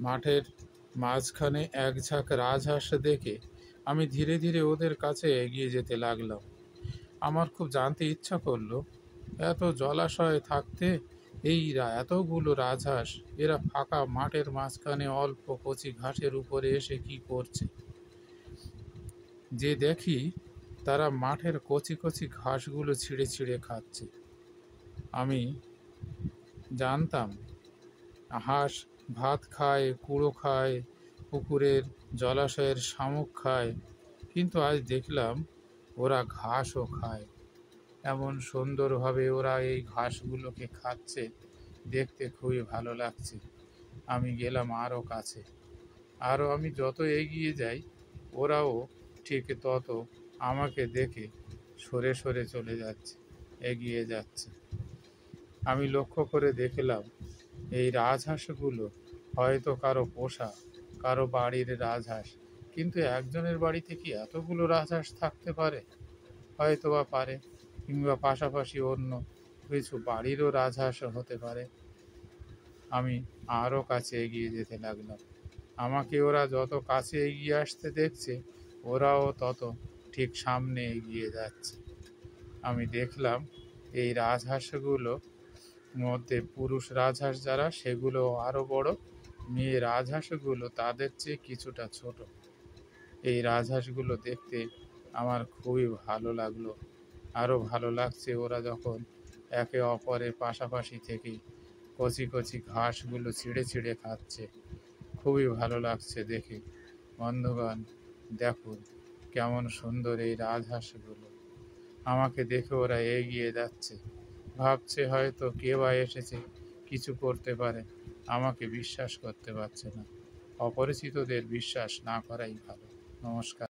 মাঠের মাঝখানে এক ঝাঁক রাজহাঁস দেখে আমি ধীরে ধীরে ওদের কাছে এগিয়ে যেতে লাগলাম। আমার খুব জানতে ইচ্ছা করলো, এত জলাশয়ে থাকতে এতগুলো রাজহাঁস এরা ফাঁকা মাঠের মাঝখানে অল্প কচি ঘাসের উপরে এসে কি করছে। যে দেখি তারা মাঠের কচি কচি ঘাসগুলো ছিঁড়ে ছিঁড়ে খাচ্ছে। আমি জানতাম হাঁস ভাত খায়, কুড়ো খায়, পুকুরের জলাশয়ের শামুক খায়, কিন্তু আজ দেখলাম ওরা ঘাসও খায়। এমন সুন্দরভাবে ওরা এই ঘাসগুলোকে খাচ্ছে, দেখতে খুবই ভালো লাগছে। আমি গেলাম আরও কাছে। আমি যত এগিয়ে যাই ওরাও ঠিক তত আমাকে দেখে সরে সরে চলে যাচ্ছে, এগিয়ে যাচ্ছে। আমি লক্ষ্য করে দেখলাম এই রাজহাঁসগুলো হয়তো কারো পোষা, কারো বাড়ির রাজহাঁস। কিন্তু একজনের বাড়িতে কি এতগুলো রাজহাঁস থাকতে পারে? হয়তো বা পারে, কিংবা পাশাপাশি অন্য কিছু বাড়িরও রাজহাঁস হতে পারে। আমি আরও কাছে এগিয়ে যেতে লাগলাম। আমাকে ওরা যত কাছে এগিয়ে আসতে দেখছে, ওরাও তত ঠিক সামনে এগিয়ে যাচ্ছে। আমি দেখলাম এই রাজহাঁসগুলো মধ্যে পুরুষ রাজহাঁস যারা, সেগুলো আরও বড়, মেয়ে রাজহাঁসগুলো তাদের চেয়ে কিছুটা ছোট। এই রাজহাঁসগুলো দেখতে আমার খুবই ভালো লাগলো। আরও ভালো লাগছে ওরা যখন একে অপরের পাশাপাশি থেকে কচি কচি ঘাসগুলো ছিঁড়ে ছিঁড়ে খাচ্ছে। খুবই ভালো লাগছে দেখে। বন্ধুগণ, দেখুন কেমন সুন্দর এই রাজহাঁসগুলো। আমাকে দেখে ওরা এগিয়ে যাচ্ছে, ভাবছে হয়তো কে বা এসেছে কিছু করতে পারে। আমাকে বিশ্বাস করতে পারছে না। অপরিচিতদের বিশ্বাস না করাই ভালো। নমস্কার।